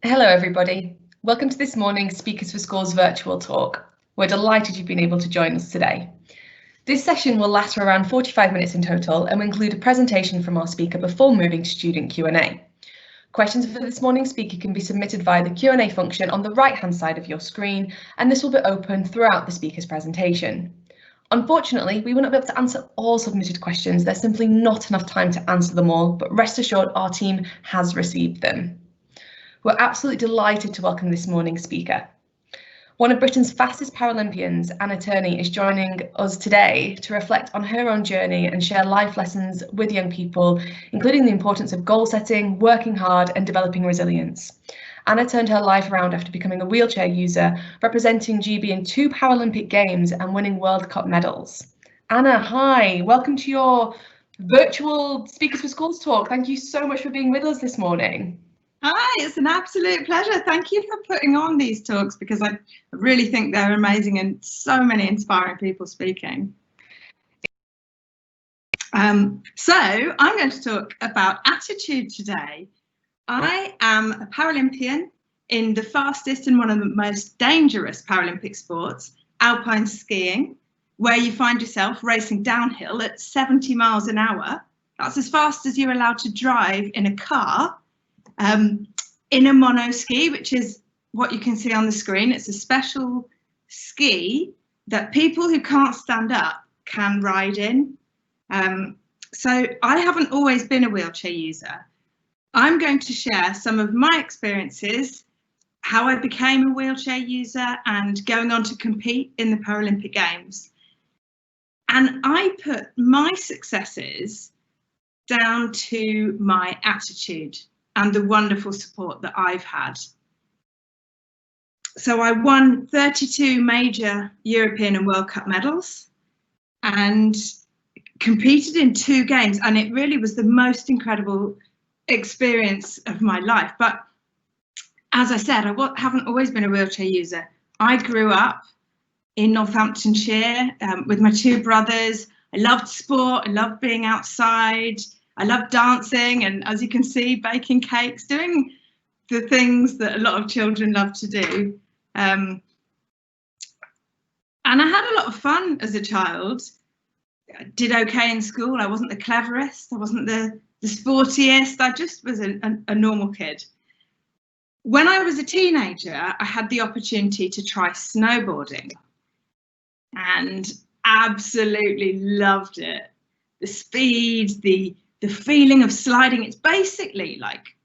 Hello everybody, welcome to this morning's Speakers for Schools virtual talk. We're delighted you've been able to join us today. This session will last for around 45 minutes in total and will include a presentation from our speaker before moving to student Q&A. Questions for this morning's speaker can be submitted via the Q&A function on the right-hand side of your screen, and this will be open throughout the speaker's presentation. Unfortunately, we will not be able to answer all submitted questions. There's simply not enough time to answer them all, but rest assured our team has received them. We're absolutely delighted to welcome this morning's speaker. One of Britain's fastest Paralympians, Turney, is joining us today to reflect on her own journey and share life lessons with young people, including the importance of goal setting, working hard and developing resilience. Anna turned her life around after becoming a wheelchair user, representing GB in 2 Paralympic Games and winning World Cup medals. Anna, hi, welcome to your virtual Speakers for Schools talk. Thank you so much for being with us this morning. Hi, it's an absolute pleasure. Thank you for putting on these talks because I really think they're amazing and so many inspiring people speaking. So I'm going to talk about attitude today. I am a Paralympian in the fastest and one of the most dangerous Paralympic sports, alpine skiing, where you find yourself racing downhill at 70 miles an hour. That's as fast as you're allowed to drive in a car. In a mono ski, which is what you can see on the screen. It's a special ski that people who can't stand up can ride in. So I haven't always been a wheelchair user. I'm going to share some of my experiences, how I became a wheelchair user and going on to compete in the Paralympic Games. And I put my successes down to my attitude and the wonderful support that I've had. So I won 32 major European and World Cup medals and competed in 2 games, and it really was the most incredible experience of my life. But as I said, I haven't always been a wheelchair user. I grew up in Northamptonshire with my 2 brothers. I loved sport, I loved being outside. I love dancing and, as you can see, baking cakes, doing the things that a lot of children love to do. And I had a lot of fun as a child. I did okay in school. I wasn't the cleverest. I wasn't the sportiest. I just was a normal kid. When I was a teenager, I had the opportunity to try snowboarding and absolutely loved it. The speed, the feeling of sliding. It's basically like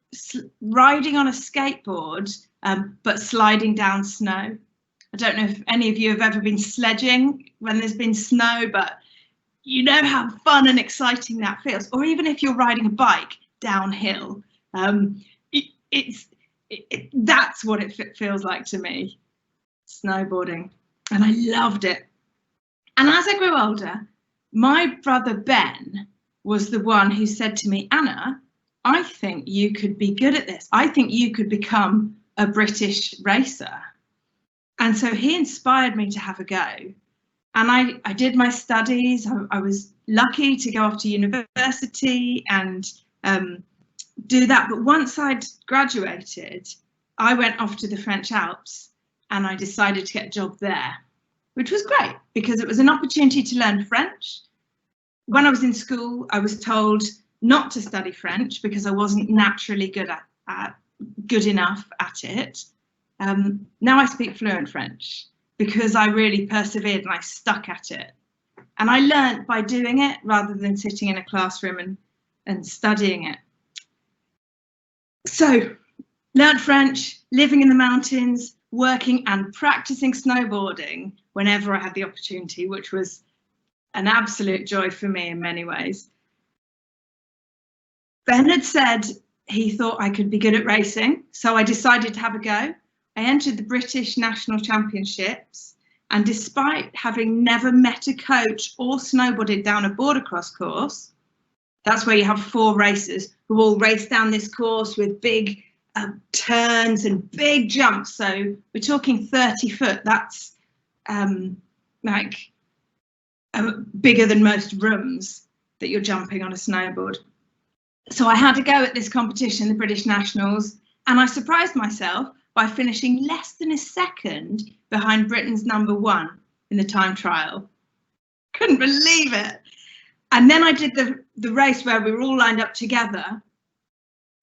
riding on a skateboard, but sliding down snow. I don't know if any of you have ever been sledging when there's been snow, but you know how fun and exciting that feels. Or even if you're riding a bike downhill, that's what it feels like to me, snowboarding. And I loved it. And as I grew older, my brother Ben was the one who said to me, Anna, I think you could be good at this. I think you could become a British racer. And so he inspired me to have a go. And I did my studies. I was lucky to go off to university and do that. But once I'd graduated, I went off to the French Alps and I decided to get a job there, which was great because it was an opportunity to learn French. When I was in school, I was told not to study French because I wasn't naturally good enough at it. Now I speak fluent French because I really persevered and I stuck at it. And I learned by doing it rather than sitting in a classroom and studying it. So, learned French, living in the mountains, working and practicing snowboarding whenever I had the opportunity, which was an absolute joy for me in many ways. Ben had said he thought I could be good at racing, so I decided to have a go. I entered the British National Championships, and despite having never met a coach or snowboarded down a border cross course, that's where you have 4 racers who all race down this course with big turns and big jumps. So we're talking 30 foot. That's like bigger than most rooms that you're jumping on a snowboard. So I had to go at this competition, the British Nationals, And I surprised myself by finishing less than a second behind Britain's #1 in the time trial. Couldn't believe it. And then I did the race where we were all lined up together.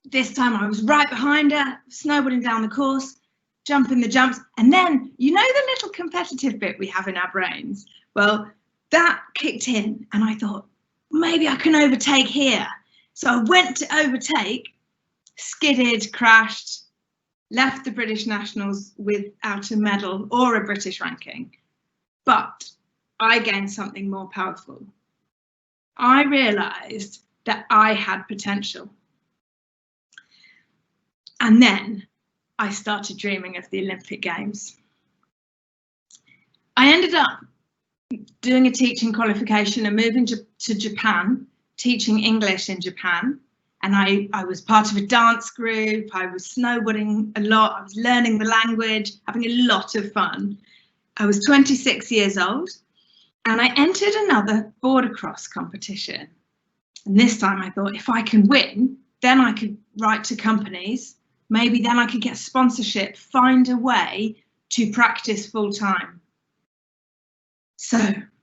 This time I was right behind her, snowboarding down the course, jumping the jumps. And then, you know, the little competitive bit we have in our brains? Well, that kicked in and I thought, maybe I can overtake here. So I went to overtake, skidded, crashed, left the British Nationals without a medal or a British ranking. But I gained something more powerful. I realised that I had potential. And then I started dreaming of the Olympic Games. I ended up doing a teaching qualification and moving to Japan, teaching English in Japan. And I was part of a dance group. I was snowboarding a lot. I was learning the language, having a lot of fun. I was 26 years old. And I entered another border cross competition. And this time I thought, if I can win, then I could write to companies. Maybe then I could get sponsorship, find a way to practice full time. So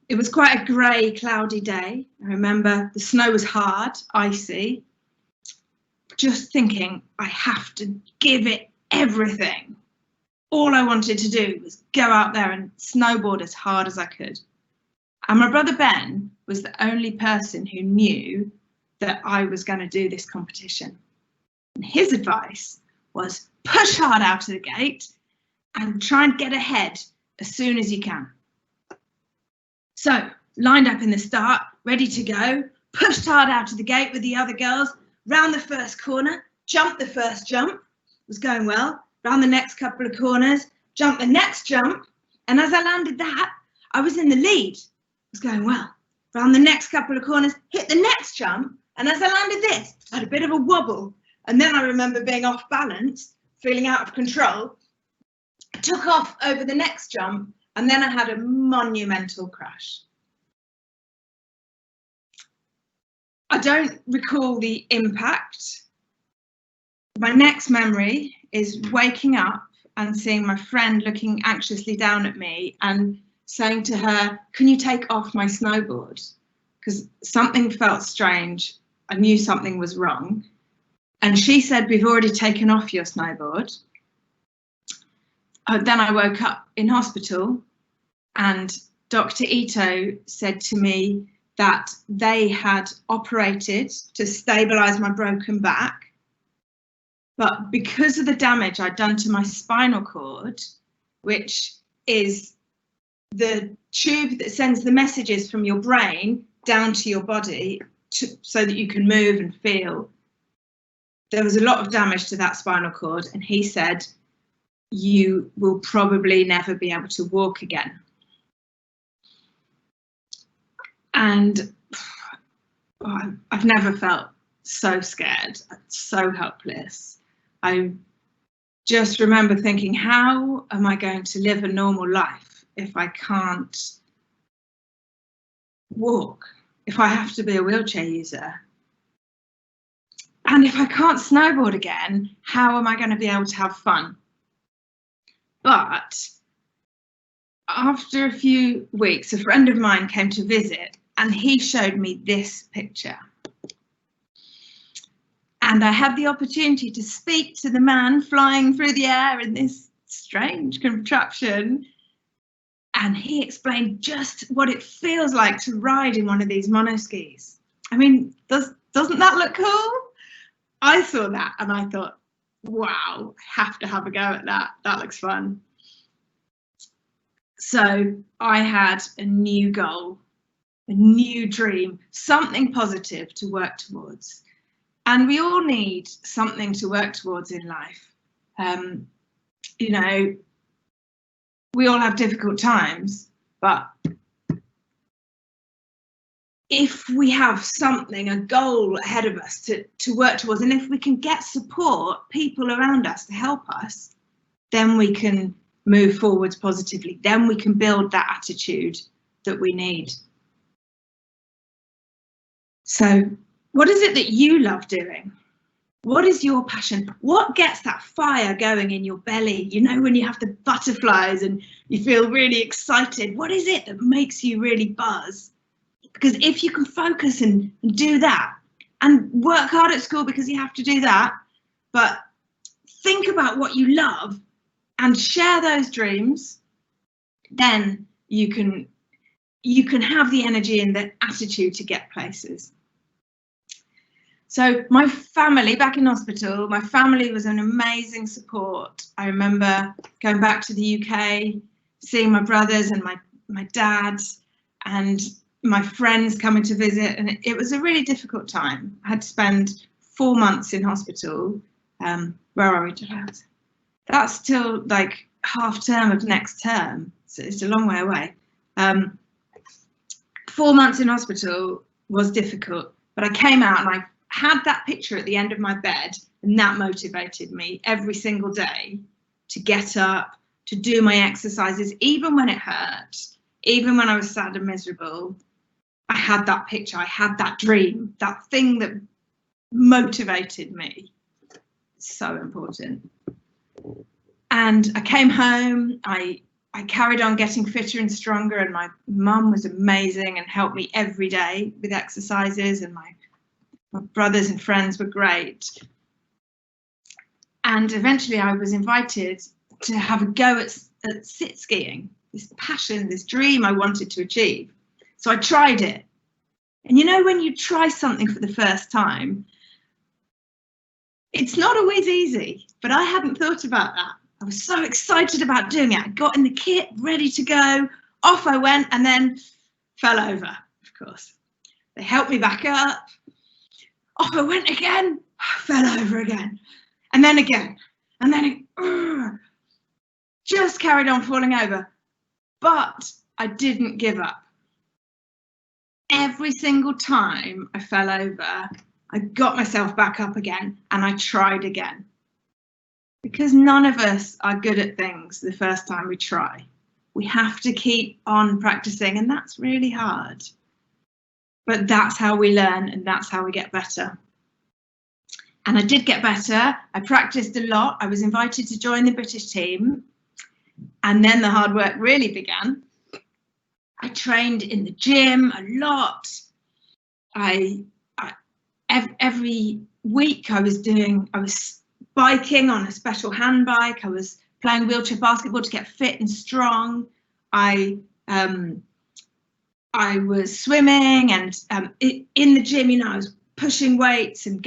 it was quite a grey, cloudy day. I remember the snow was hard, icy. Just thinking, I have to give it everything. All I wanted to do was go out there and snowboard as hard as I could. And my brother Ben was the only person who knew that I was going to do this competition. And his advice was push hard out of the gate and try and get ahead as soon as you can. So lined up in the start, ready to go, pushed hard out of the gate with the other girls, round the first corner, jumped the first jump, was going well, round the next couple of corners, jumped the next jump. And as I landed that, I was in the lead. Was going well. Round the next couple of corners, hit the next jump, and as I landed this, I had a bit of a wobble, and then I remember being off balance, feeling out of control. I took off over the next jump, and then I had a monumental crash. I don't recall the impact. My next memory is waking up and seeing my friend looking anxiously down at me and saying to her, can you take off my snowboard? Because something felt strange. I knew something was wrong. And she said, we've already taken off your snowboard. Then I woke up in hospital and Dr. Ito said to me that they had operated to stabilise my broken back. But because of the damage I'd done to my spinal cord, which is the tube that sends the messages from your brain down to your body so that you can move and feel. There was a lot of damage to that spinal cord, and he said, you will probably never be able to walk again. And I've never felt so scared, so helpless. I just remember thinking, how am I going to live a normal life if I can't walk, if I have to be a wheelchair user? And if I can't snowboard again, how am I going to be able to have fun? But after a few weeks, a friend of mine came to visit and he showed me this picture. And I had the opportunity to speak to the man flying through the air in this strange contraption. And he explained just what it feels like to ride in one of these monoskis. I mean, doesn't that look cool? I saw that and I thought, wow, I have to have a go at that. That looks fun. So I had a new goal, a new dream, something positive to work towards. And we all need something to work towards in life. You know, we all have difficult times, but if we have something, a goal ahead of us to work towards, and if we can get support, people around us to help us, then we can move forwards positively. Then we can build that attitude that we need. So what is it that you love doing? What is your passion? What gets that fire going in your belly? You know, when you have the butterflies and you feel really excited, what is it that makes you really buzz? Because if you can focus and do that and work hard at school because you have to do that, but think about what you love and share those dreams, then you can have the energy and the attitude to get places. So my family, back in hospital, my family was an amazing support. I remember going back to the UK, seeing my brothers and my dad and my friends coming to visit, and it was a really difficult time. I had to spend 4 months in hospital. Where are we? That's still like half term of next term, so it's a long way away. 4 months in hospital was difficult, but I came out and I had that picture at the end of my bed, and that motivated me every single day to get up, to do my exercises, even when it hurt, even when I was sad and miserable. I had that picture, I had that dream, that thing that motivated me. So important. And I came home, I carried on getting fitter and stronger, and my mum was amazing and helped me every day with exercises, and my brothers and friends were great. And eventually I was invited to have a go at sit skiing, this passion, this dream I wanted to achieve. So I tried it. And you know, when you try something for the first time, it's not always easy, but I hadn't thought about that. I was so excited about doing it. I got in the kit, ready to go. Off I went, and then fell over, of course. They helped me back up. Off I went again, fell over again, and then again, and then just carried on falling over. But I didn't give up. Every single time I fell over, I got myself back up again, and I tried again. Because none of us are good at things the first time we try. We have to keep on practicing, and that's really hard. But that's how we learn, and that's how we get better. And I did get better. I practiced a lot. I was invited to join the British team. And then the hard work really began. I trained in the gym a lot. Every week I was biking on a special hand bike. I was playing wheelchair basketball to get fit and strong. I was swimming, and in the gym, you know, I was pushing weights and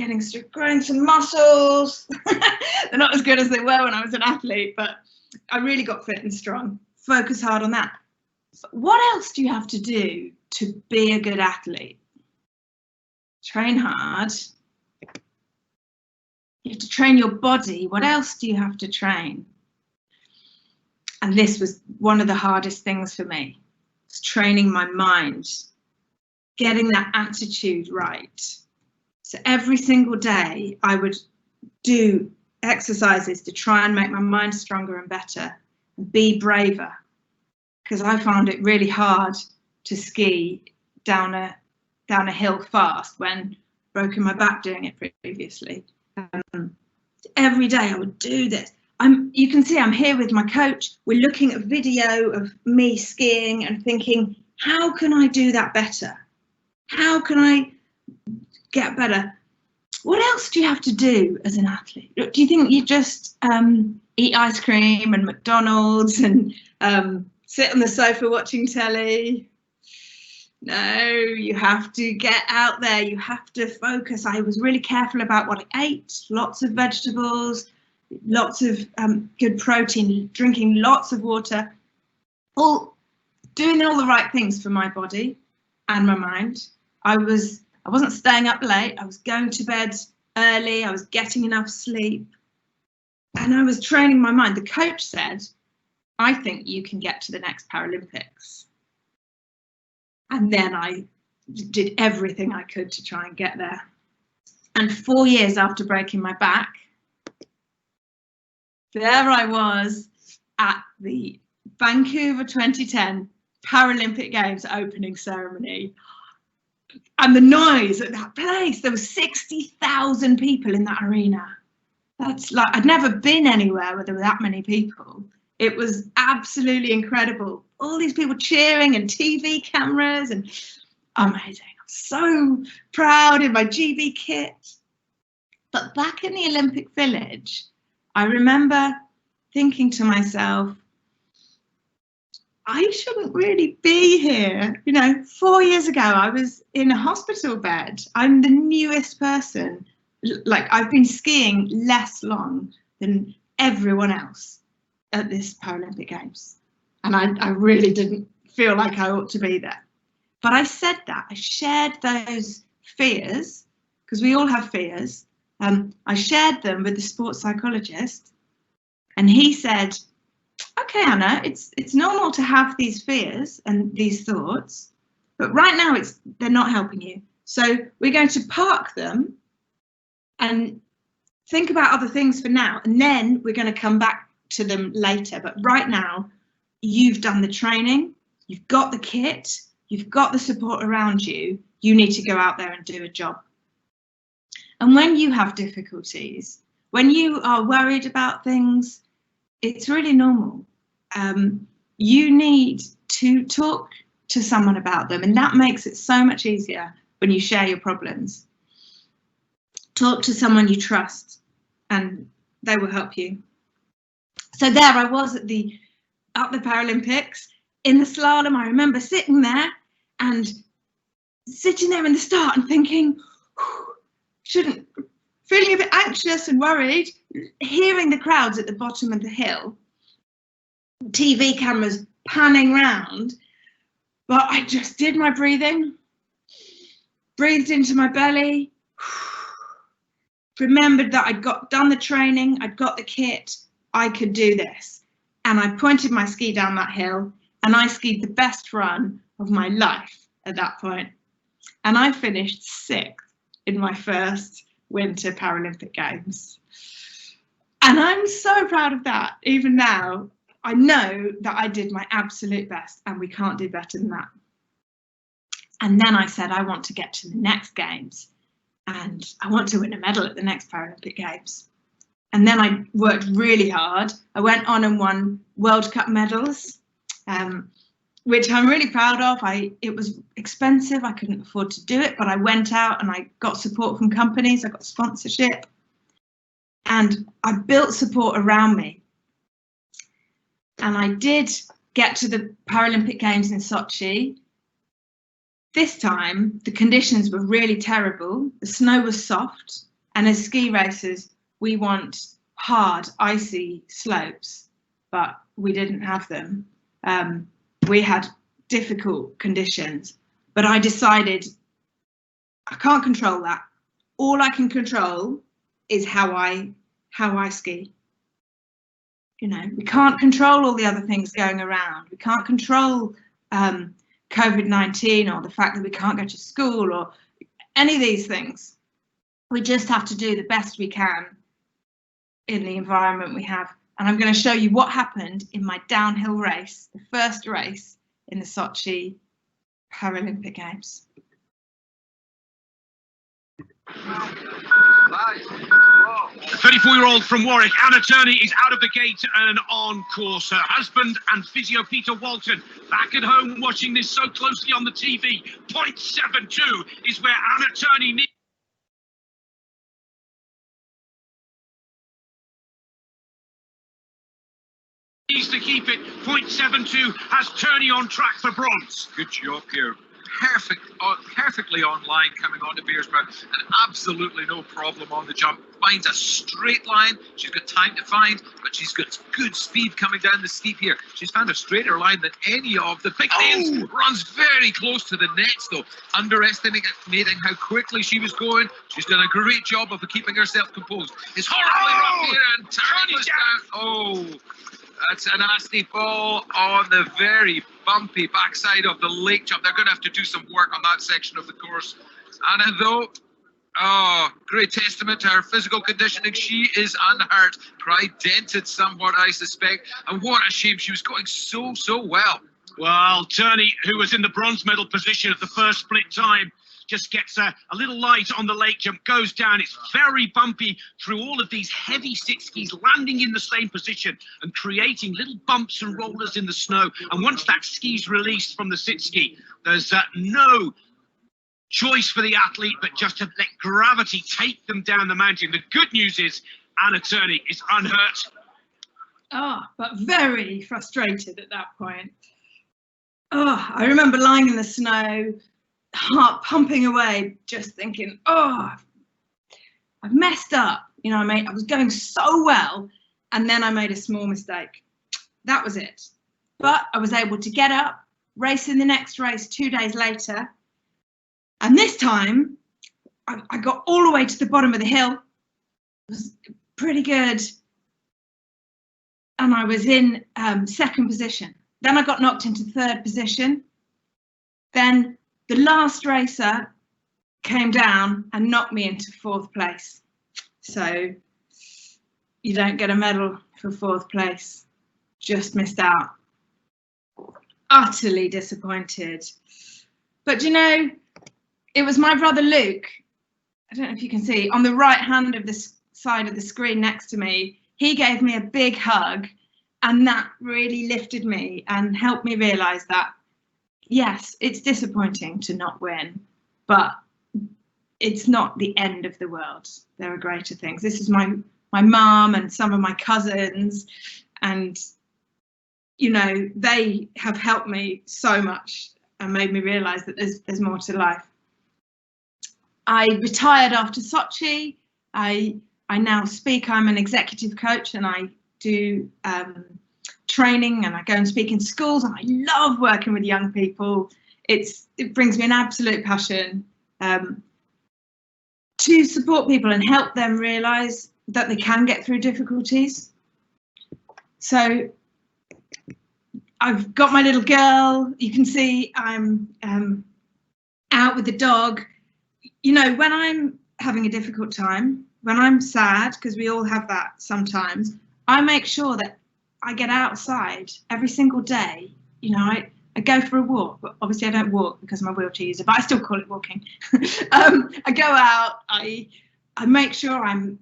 growing some muscles. They're not as good as they were when I was an athlete, but I really got fit and strong. Focus hard on that. But what else do you have to do to be a good athlete? Train hard. You have to train your body. What else do you have to train? And this was one of the hardest things for me. It's training my mind, getting that attitude right. So every single day I would do exercises to try and make my mind stronger and better and be braver, because I found it really hard to ski down a hill fast when broken my back doing it previously. Every day I would do this. You can see I'm here with my coach. We're looking at video of me skiing and thinking, how can I do that better? How can I get better? What else do you have to do as an athlete? Do you think you just eat ice cream and McDonald's and sit on the sofa watching telly? No, you have to get out there. You have to focus. I was really careful about what I ate. Lots of vegetables, lots of good protein, drinking lots of water, doing all the right things for my body and my mind. I wasn't staying up late. I was going to bed early. I was getting enough sleep, and I was training my mind. The coach said, I think you can get to the next Paralympics. And then I did everything I could to try and get there. And 4 years after breaking my back, there I was at the Vancouver 2010 Paralympic Games opening ceremony. And the noise at that place, there were 60,000 people in that arena. That's like, I'd never been anywhere where there were that many people. It was absolutely incredible. All these people cheering and TV cameras and amazing. I'm so proud in my GB kit. But back in the Olympic Village, I remember thinking to myself, I shouldn't really be here. You know, 4 years ago, I was in a hospital bed. I'm the newest person. Like, I've been skiing less long than everyone else at this Paralympic Games. And I really didn't feel like I ought to be there. But I said that. I shared those fears, because we all have fears. I shared them with the sports psychologist. And he said, okay, Anna, it's normal to have these fears and these thoughts, but right now they're not helping you. So we're going to park them and think about other things for now, and then we're going to come back to them later. But right now, you've done the training, you've got the kit, you've got the support around you. You need to go out there and do a job. And when you have difficulties, when you are worried about things, it's really normal. You need to talk to someone about them, and that makes it so much easier when you share your problems. Talk to someone you trust, and they will help you. So there I was at the Paralympics in the slalom. I remember sitting there and sitting there in the start and thinking, feeling a bit anxious and worried, hearing the crowds at the bottom of the hill, TV cameras panning round, but I just did my breathing, breathed into my belly, remembered that I'd done the training, I'd got the kit, I could do this. And I pointed my ski down that hill, and I skied the best run of my life at that point. And I finished 6th in my first Winter Paralympic Games. And I'm so proud of that. Even now, I know that I did my absolute best, and we can't do better than that. And then I said, I want to get to the next Games, and I want to win a medal at the next Paralympic Games. And then I worked really hard. I went on and won World Cup medals, which I'm really proud of. It was expensive. I couldn't afford to do it, but I went out and I got support from companies. I got sponsorship, and I built support around me. And I did get to the Paralympic Games in Sochi. This time, the conditions were really terrible. The snow was soft, and as ski racers, we want hard, icy slopes, but we didn't have them. We had difficult conditions, but I decided I can't control that. All I can control is how I ski. You know, we can't control all the other things going around. We can't control COVID-19 or the fact that we can't go to school or any of these things. We just have to do the best we can in the environment we have. And I'm going to show you what happened in my downhill race, the first race in the Sochi Paralympic Games. 34-year-old from Warwick, Anna Turney, is out of the gate and on course. Her husband and physio Peter Walton back at home watching this so closely on the TV. 0.72 is where Anna Turney needs to keep it. 0.72 has Turney on track for bronze. Good job here. Perfectly on line coming on to Beersborough, and absolutely no problem on the jump. Finds a straight line. She's got time to find, but she's got good speed coming down the steep here. She's found a straighter line than any of the big names. Runs very close to the nets though, underestimating how quickly she was going. She's done a great job of keeping herself composed. It's horribly rough here, and Turney was down. That's a nasty fall on the very bumpy backside of the lake jump. They're going to have to do some work on that section of the course. Anna, though, great testament to her physical conditioning. She is unhurt. Pride dented somewhat, I suspect. And what a shame. She was going so well. Well, Turney, who was in the bronze medal position at the first split time, just gets a little light on the lake jump, goes down. It's very bumpy through all of these heavy sit skis, landing in the same position and creating little bumps and rollers in the snow. And once that ski's released from the sit ski, there's no choice for the athlete but just to let gravity take them down the mountain. The good news is Anna Turney is unhurt. But very frustrated at that point. I remember lying in the snow, heart pumping away, just thinking, I've messed up. You know, I was going so well, and then I made a small mistake. That was it. But I was able to get up, race in the next race 2 days later. And this time, I got all the way to the bottom of the hill. It was pretty good. And I was in second position. Then I got knocked into third position. Then the last racer came down and knocked me into fourth place. So you don't get a medal for fourth place. Just missed out. Utterly disappointed. But you know, it was my brother Luke, I don't know if you can see, on the right hand of this side of the screen next to me. He gave me a big hug, and that really lifted me and helped me realise that, yes, it's disappointing to not win, but it's not the end of the world. There are greater things. This is my mum and some of my cousins, and you know, they have helped me so much and made me realise that there's more to life. I retired after Sochi. I now speak. I'm an executive coach, and I do training, and I go and speak in schools, and I love working with young people. It brings me an absolute passion to support people and help them realise that they can get through difficulties. So I've got my little girl. You can see I'm out with the dog. You know, when I'm having a difficult time, when I'm sad, because we all have that sometimes, I make sure that I get outside every single day. You know, I go for a walk, but obviously I don't walk because I'm a wheelchair user, but I still call it walking. I go out, I make sure I'm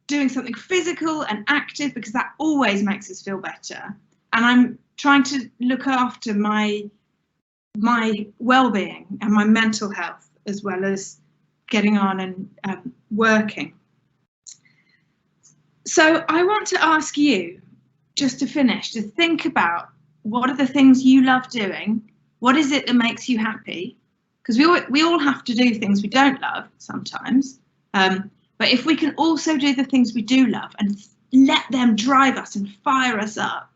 doing something physical and active, because that always makes us feel better. And I'm trying to look after my well-being and my mental health, as well as getting on and working. So I want to ask you, just to finish, to think about, what are the things you love doing? What is it that makes you happy? Because we all have to do things we don't love sometimes. But if we can also do the things we do love and let them drive us and fire us up,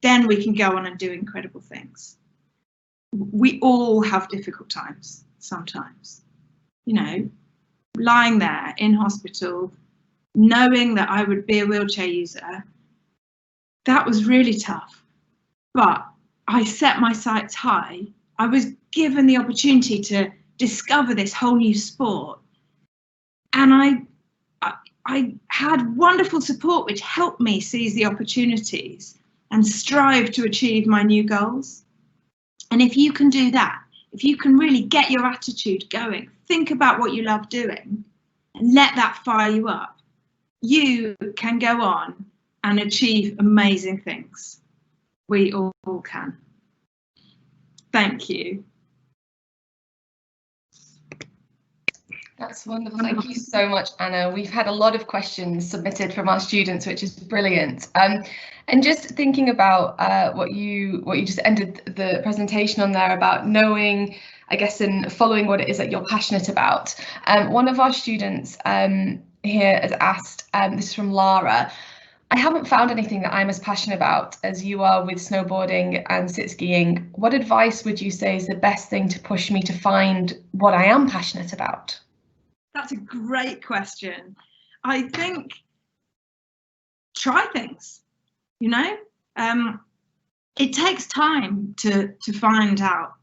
then we can go on and do incredible things. We all have difficult times sometimes. You know, lying there in hospital, knowing that I would be a wheelchair user, that was really tough. But I set my sights high. I was given the opportunity to discover this whole new sport. And I had wonderful support which helped me seize the opportunities and strive to achieve my new goals. And if you can do that, if you can really get your attitude going, think about what you love doing and let that fire you up, you can go on and achieve amazing things. We all can. Thank you. That's wonderful. Thank you so much, Anna. We've had a lot of questions submitted from our students, which is brilliant. And just thinking about what you just ended the presentation on there, about knowing, I guess, and following what it is that you're passionate about. One of our students here has asked, this is from Lara, I haven't found anything that I'm as passionate about as you are with snowboarding and sit skiing. What advice would you say is the best thing to push me to find what I am passionate about? That's a great question. I think try things, you know, it takes time to find out,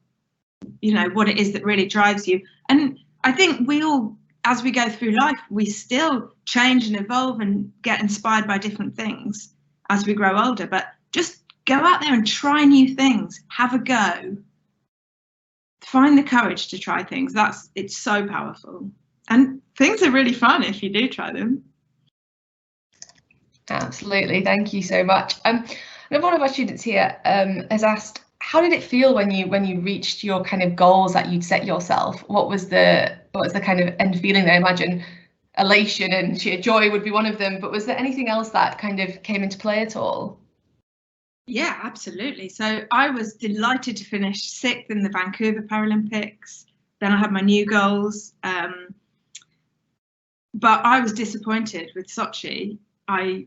you know, what it is that really drives you. And I think we all, as we go through life, we still change and evolve and get inspired by different things as we grow older, but just go out there and try new things, have a go. find the courage to try things. It's so powerful, and things are really fun if you do try them. Absolutely, thank you so much. Another one of our students here has asked, how did it feel when you reached your kind of goals that you'd set yourself? What was the kind of end feeling there? I imagine elation and sheer joy would be one of them, but was there anything else that kind of came into play at all? Yeah, absolutely. So I was delighted to finish 6th in the Vancouver Paralympics. Then I had my new goals, but I was disappointed with Sochi. I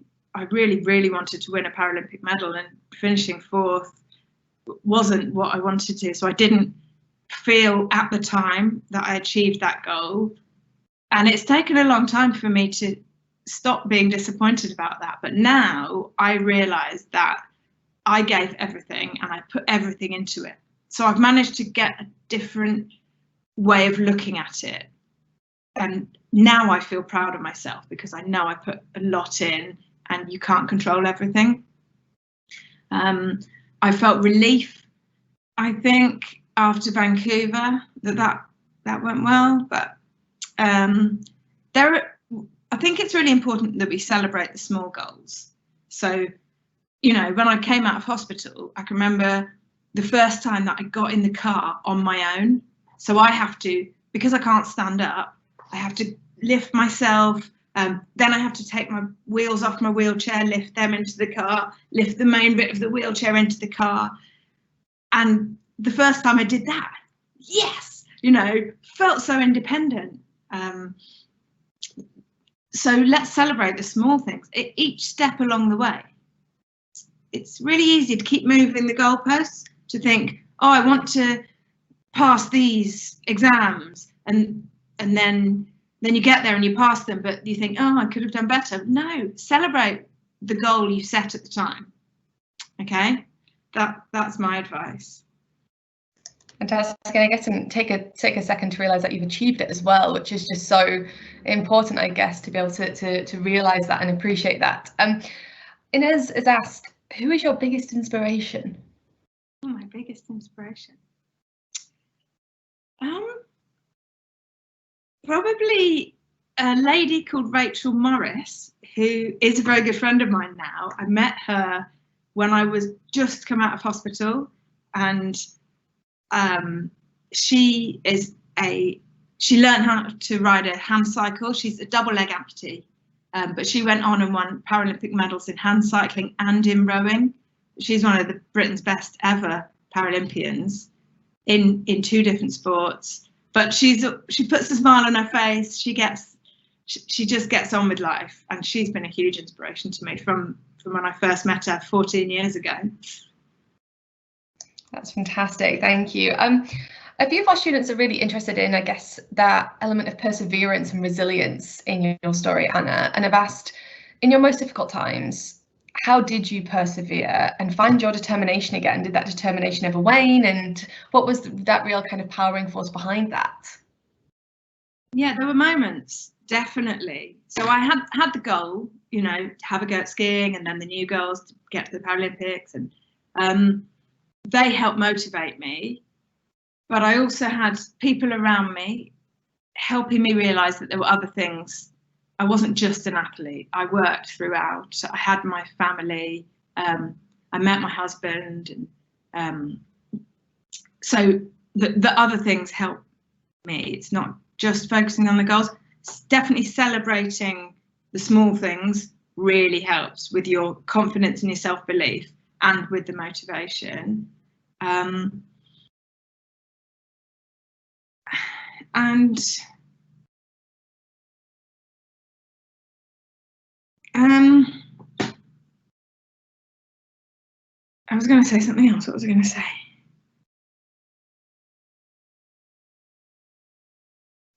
really, really wanted to win a Paralympic medal, and finishing 4th wasn't what I wanted to. So I didn't feel at the time that I achieved that goal. And it's taken a long time for me to stop being disappointed about that. But now I realise that I gave everything and I put everything into it. So I've managed to get a different way of looking at it. And now I feel proud of myself because I know I put a lot in, and you can't control everything. I felt relief, I think, after Vancouver that went well. But I think it's really important that we celebrate the small goals. So, you know, when I came out of hospital, I can remember the first time that I got in the car on my own. So I have to, because I can't stand up, I have to lift myself. Then I have to take my wheels off my wheelchair, lift them into the car, lift the main bit of the wheelchair into the car. And the first time I did that, yes, you know, felt so independent. So let's celebrate the small things, each step along the way. It's really easy to keep moving the goalposts, to think, oh, I want to pass these exams, and then you get there and you pass them, but you think, oh, I could have done better. No, celebrate the goal you set at the time. Okay, that's my advice. Fantastic. And I guess take a second to realise that you've achieved it as well, which is just so important, I guess, to be able to realise that and appreciate that. Inez has asked, who is your biggest inspiration? Oh, my biggest inspiration. Probably a lady called Rachel Morris, who is a very good friend of mine now. I met her when I was just come out of hospital, and she learned how to ride a hand cycle. She's a double leg amputee, but she went on and won Paralympic medals in hand cycling and in rowing. She's one of Britain's best ever Paralympians in 2 different sports. But she puts a smile on her face. She just gets on with life, and she's been a huge inspiration to me from when I first met her 14 years ago. That's fantastic, thank you. A few of our students are really interested in, I guess, that element of perseverance and resilience in your story, Anna, and have asked, in your most difficult times, how did you persevere and find your determination again? Did that determination ever wane? And what was that real kind of powering force behind that? Yeah, there were moments, definitely. So I had the goal, you know, to have a go at skiing, and then the new goals to get to the Paralympics, and they helped motivate me. But I also had people around me helping me realise that there were other things. I wasn't just an athlete. I worked throughout. I had my family. I met my husband, and so the other things helped me. It's not just focusing on the goals. It's definitely celebrating the small things really helps with your confidence and your self-belief, and with the motivation. And I was going to say something else. What was I going to say?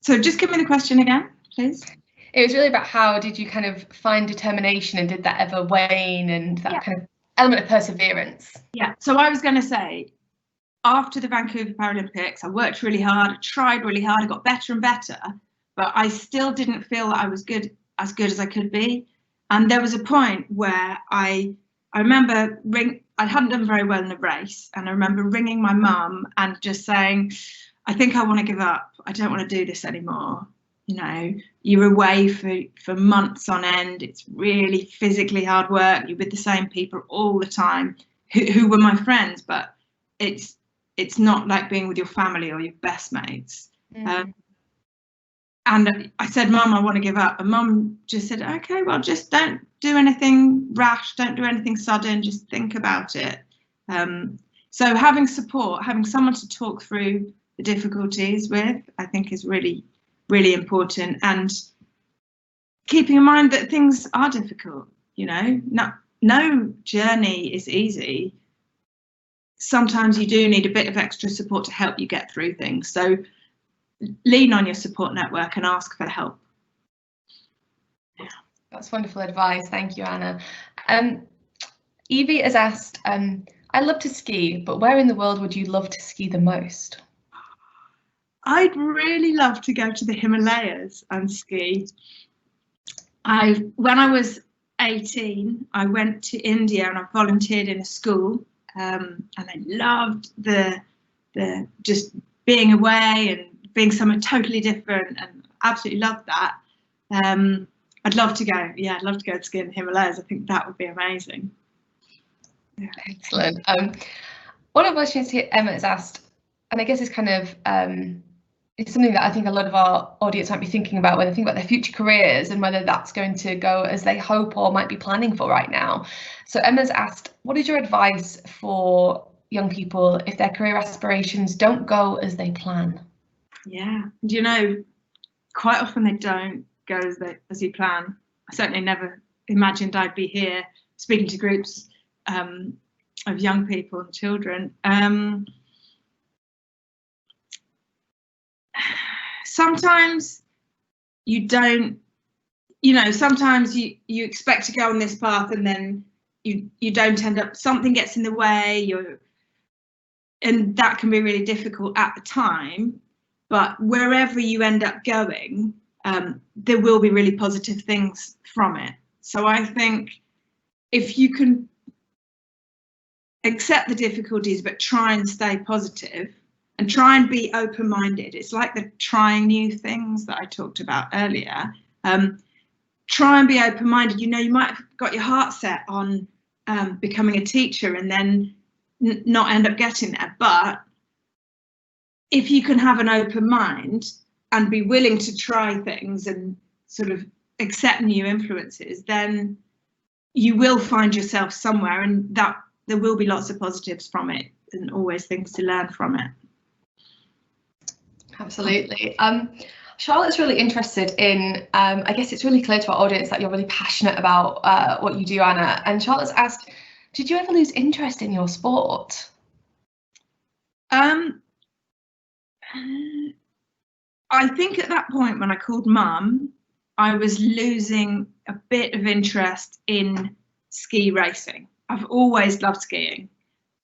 So just give me the question again, please. It was really about how did you kind of find determination, and did that ever wane, and that kind of element of perseverance? Yeah, so I was going to say, after the Vancouver Paralympics, I worked really hard, I tried really hard, I got better and better, but I still didn't feel that I was as good as I could be. And there was a point where I remember I hadn't done very well in a race, and I remember ringing my mum and just saying, I think I want to give up. I don't want to do this anymore. You know, you're away for months on end. It's really physically hard work. You're with the same people all the time who were my friends, but it's not like being with your family or your best mates. And I said, Mum, I want to give up. And Mum just said, okay, well, just don't do anything rash. Don't do anything sudden. Just think about it. So having support, having someone to talk through the difficulties with, I think is really, really important. And keeping in mind that things are difficult, you know, no journey is easy. Sometimes you do need a bit of extra support to help you get through things. So lean on your support network and ask for help. Yeah. That's wonderful advice. Thank you, Anna. Evie has asked, I love to ski, but where in the world would you love to ski the most? I'd really love to go to the Himalayas and ski. When I was 18, I went to India and I volunteered in a school, and I loved the just being away and being somewhere totally different, and absolutely loved that. I'd love to go. Yeah, I'd love to go to ski in the Himalayas. I think that would be amazing. Yeah. Excellent. One of the questions here Emma has asked, and I guess it's kind of it's something that I think a lot of our audience might be thinking about when they think about their future careers and whether that's going to go as they hope or might be planning for right now. So Emma's asked, what is your advice for young people if their career aspirations don't go as they plan? Yeah, you know, quite often they don't go as you plan. I certainly never imagined I'd be here speaking to groups of young people and children. Sometimes you don't, you know, sometimes you expect to go on this path and then you don't end up, something gets in the way, and that can be really difficult at the time. But wherever you end up going, there will be really positive things from it. So I think if you can accept the difficulties, but try and stay positive and try and be open-minded. It's like the trying new things that I talked about earlier. Try and be open-minded. You know, you might have got your heart set on becoming a teacher and then not end up getting there. But if you can have an open mind and be willing to try things and sort of accept new influences, then you will find yourself somewhere, and that there will be lots of positives from it and always things to learn from it. Absolutely. Charlotte's really interested in, I guess it's really clear to our audience that you're really passionate about what you do, Anna. And Charlotte's asked, did you ever lose interest in your sport? I think at that point when I called Mum, I was losing a bit of interest in ski racing. I've always loved skiing.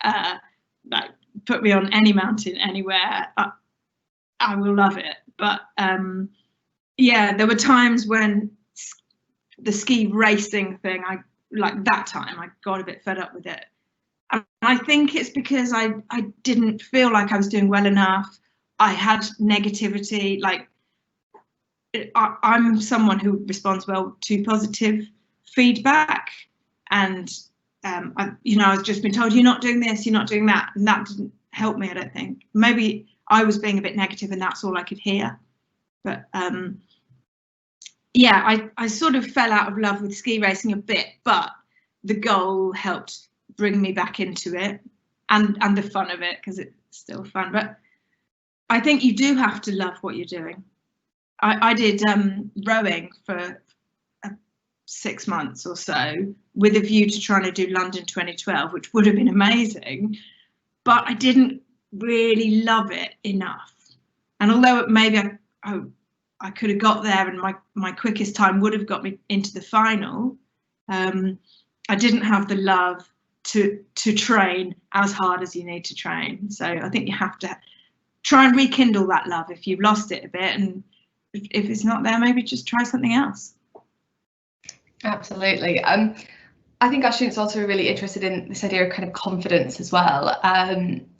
Like, put me on any mountain, anywhere, I will love it. But yeah, there were times when the ski racing thing, that time I got a bit fed up with it. And I think it's because I didn't feel like I was doing well enough. I had negativity. Like, I'm someone who responds well to positive feedback, and I was just been told, you're not doing this, you're not doing that, and that didn't help me. I don't think. Maybe I was being a bit negative and that's all I could hear. But yeah, I sort of fell out of love with ski racing a bit, but the goal helped bring me back into it, and the fun of it, because it's still fun. But I think you do have to love what you're doing. I did rowing for 6 months or so with a view to trying to do London 2012, which would have been amazing, but I didn't really love it enough. And although maybe I could have got there and my quickest time would have got me into the final, I didn't have the love to train as hard as you need to train. So I think you have to try and rekindle that love if you've lost it a bit, and if it's not there, maybe just try something else. Absolutely. I think our students also are really interested in this idea of kind of confidence as well.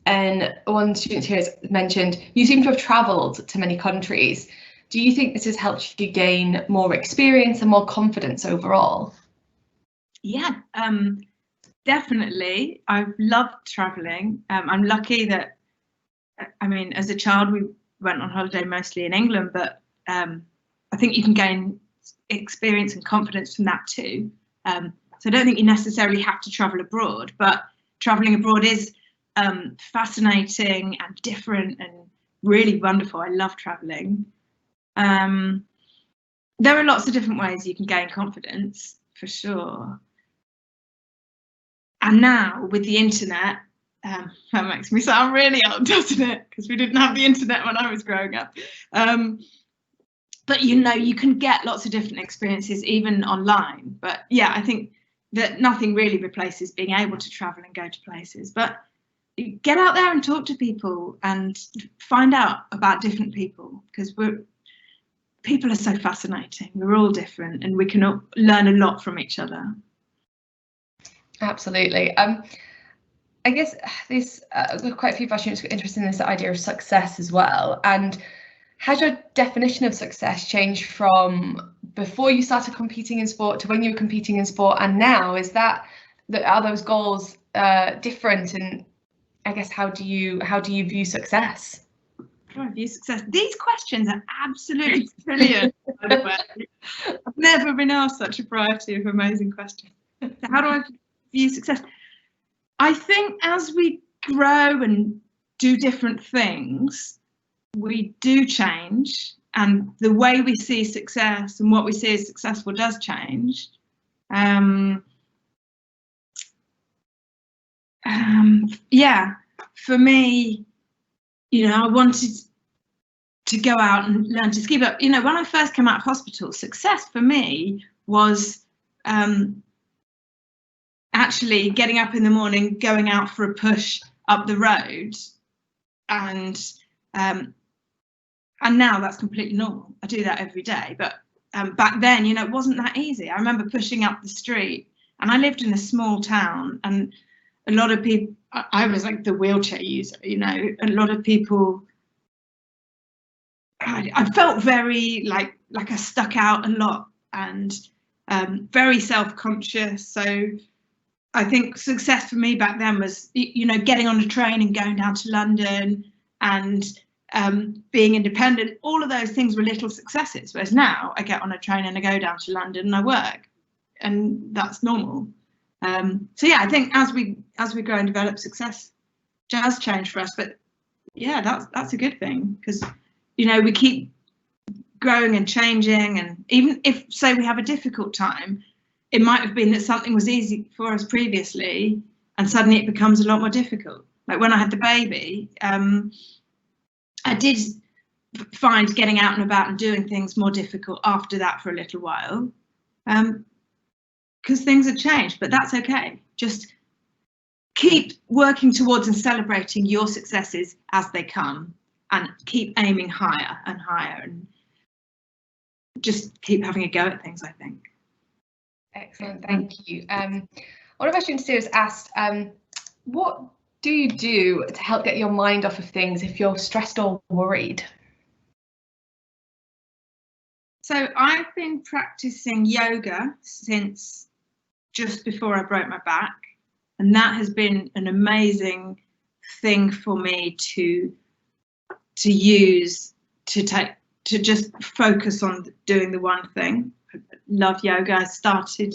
And one student here has mentioned, you seem to have travelled to many countries. Do you think this has helped you gain more experience and more confidence overall? Yeah, definitely. I've loved travelling. I'm lucky that, I mean, as a child, we went on holiday mostly in England, but I think you can gain experience and confidence from that too. So I don't think you necessarily have to travel abroad, but travelling abroad is fascinating and different and really wonderful. I love travelling. There are lots of different ways you can gain confidence, for sure. And now with the internet, that makes me sound really old, doesn't it? Because we didn't have the internet when I was growing up. But you know, you can get lots of different experiences even online. But yeah, I think that nothing really replaces being able to travel and go to places. But get out there and talk to people and find out about different people, because people are so fascinating. We're all different and we can all learn a lot from each other. Absolutely. I guess this quite a few of our students are interested in this idea of success as well. And has your definition of success changed from before you started competing in sport to when you were competing in sport and now? Are those goals different? And I guess how do you view success? How do I view success? These questions are absolutely brilliant. By the way, I've never been asked such a variety of amazing questions. So how do I view success? I think as we grow and do different things, we do change, and the way we see success and what we see as successful does change. Yeah, for me, you know, I wanted to go out and learn to ski, but you know, when I first came out of hospital, success for me was actually getting up in the morning, going out for a push up the road, and now that's completely normal. I do that every day, but back then, you know, it wasn't that easy. I remember pushing up the street, and I lived in a small town, and a lot of people, I was like the wheelchair user, you know, a lot of people, I felt very like I stuck out a lot and very self-conscious. So I think success for me back then was, you know, getting on a train and going down to London and being independent. All of those things were little successes, whereas now I get on a train and I go down to London and I work, and that's normal. So yeah, I think as we grow and develop, success does change for us, but yeah, that's a good thing, because you know, we keep growing and changing, and even if, say, we have a difficult time, it might have been that something was easy for us previously and suddenly it becomes a lot more difficult. Like when I had the baby, I did find getting out and about and doing things more difficult after that for a little while, because things had changed, but that's okay. Just keep working towards and celebrating your successes as they come, and keep aiming higher and higher, and just keep having a go at things, I think. Excellent, thank you. One of our students here has asked, what do you do to help get your mind off of things if you're stressed or worried? So I've been practicing yoga since just before I broke my back, and that has been an amazing thing for me to use to just focus on doing the one thing. I love yoga. I started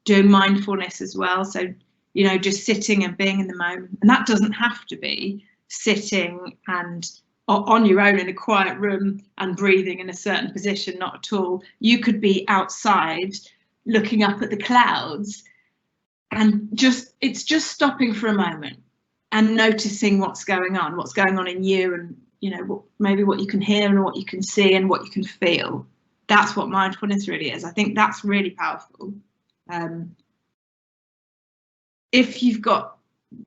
doing mindfulness as well, so you know, just sitting and being in the moment, and that doesn't have to be sitting and on your own in a quiet room and breathing in a certain position, not at all. You could be outside looking up at the clouds, and it's just stopping for a moment and noticing what's going on in you, and you know, maybe what you can hear and what you can see and what you can feel. That's what mindfulness really is. I think that's really powerful. If you've got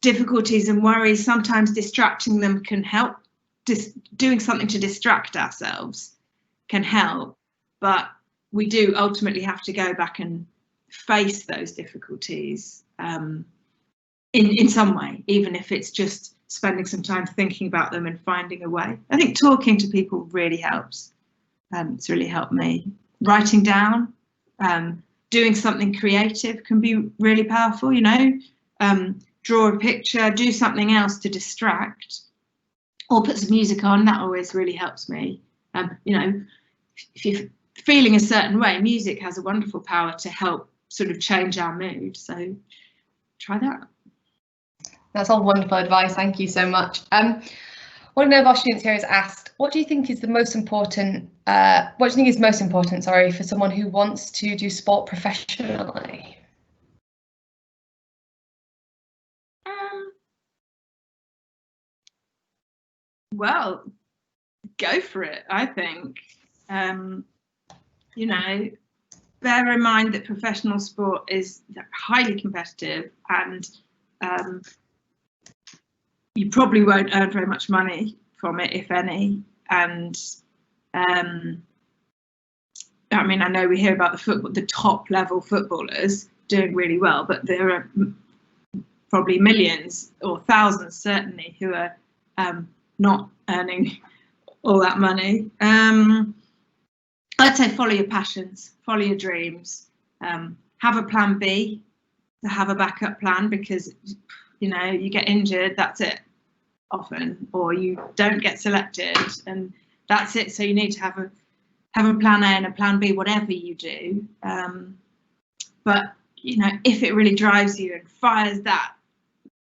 difficulties and worries, sometimes distracting them can help. Doing something to distract ourselves can help, but we do ultimately have to go back and face those difficulties in some way, even if it's just spending some time thinking about them and finding a way. I think talking to people really helps. It's really helped me. Writing down, doing something creative can be really powerful, you know. Draw a picture, do something else to distract, or put some music on. That always really helps me. You know, if you're feeling a certain way, music has a wonderful power to help sort of change our mood. So try that. That's all wonderful advice. Thank you so much. One of our students here has asked, what do you think is the most important, sorry, for someone who wants to do sport professionally? Well, go for it, I think. You know, bear in mind that professional sport is highly competitive, and you probably won't earn very much money from it, if any. And I mean, I know we hear about the top level footballers doing really well, but there are probably millions or thousands certainly who are not earning all that money. I'd say follow your passions, follow your dreams, have a plan B, to have a backup plan, because you know, you get injured, that's it often, or you don't get selected and that's it. So you need to have a plan A and a plan B, whatever you do. But you know, if it really drives you and fires that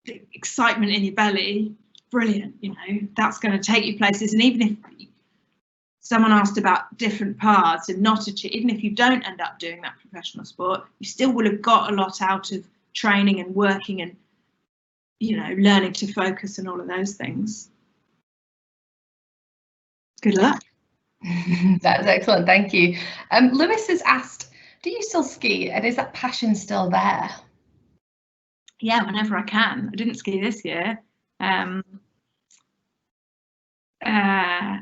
excitement in your belly, brilliant, you know, that's going to take you places. And even if someone asked about different paths and not achieve, even if you don't end up doing that professional sport, you still will have got a lot out of training and working and, you know, learning to focus and all of those things. Good luck. That's excellent, thank you. Lewis has asked, do you still ski, and is that passion still there? Yeah, whenever I can. I didn't ski this year.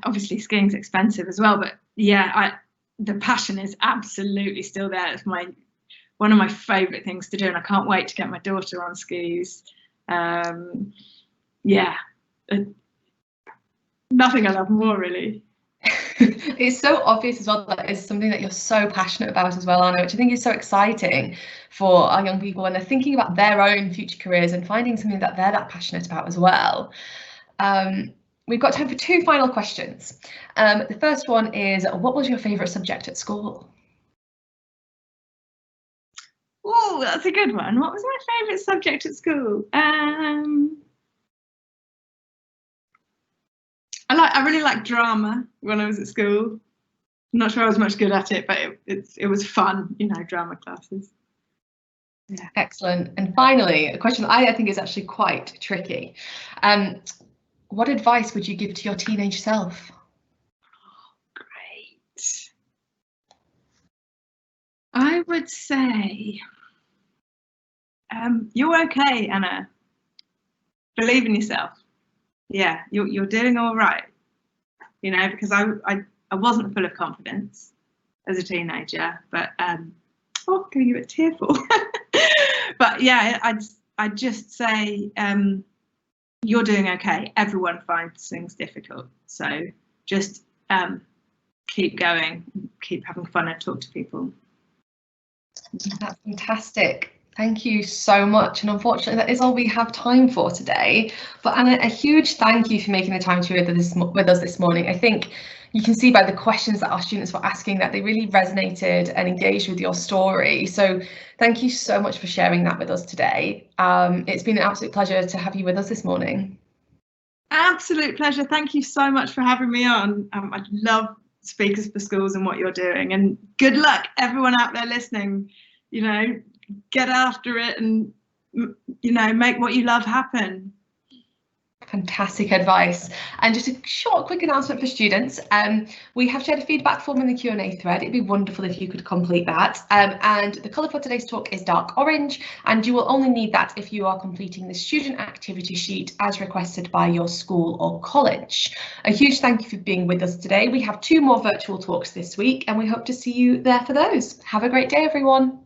Obviously skiing's expensive as well, but yeah, the passion is absolutely still there. It's one of my favourite things to do, and I can't wait to get my daughter on skis. Yeah, nothing I love more, really. It's so obvious as well that it's something that you're so passionate about as well, Anna, which I think is so exciting for our young people when they're thinking about their own future careers and finding something that they're that passionate about as well. We've got time for two final questions. The first one is, what was your favourite subject at school? Oh, that's a good one. What was my favourite subject at school? I really liked drama when I was at school. I'm not sure I was much good at it, but it was fun, you know, drama classes. Yeah. Excellent. And finally, a question I think is actually quite tricky. What advice would you give to your teenage self? Great. I would say, you're okay, Anna. Believe in yourself. Yeah, you're doing all right. You know, because I wasn't full of confidence as a teenager, but getting a bit tearful. But yeah, I'd just say, you're doing okay. Everyone finds things difficult, so just keep going, keep having fun and talk to people. That's fantastic. Thank you so much, and unfortunately that is all we have time for today. But Anna, a huge thank you for making the time to be with us this morning. I think you can see by the questions that our students were asking that they really resonated and engaged with your story. So thank you so much for sharing that with us today. It's been an absolute pleasure to have you with us this morning. Absolute pleasure. Thank you so much for having me on. I love Speakers for Schools and what you're doing, and good luck everyone out there listening. You know, get after it and, you know, make what you love happen. Fantastic advice. And just a short quick announcement for students. We have shared a feedback form in the Q&A thread. It'd be wonderful if you could complete that. And the colour for today's talk is dark orange, and you will only need that if you are completing the student activity sheet as requested by your school or college. A huge thank you for being with us today. We have 2 more virtual talks this week, and we hope to see you there for those. Have a great day, everyone.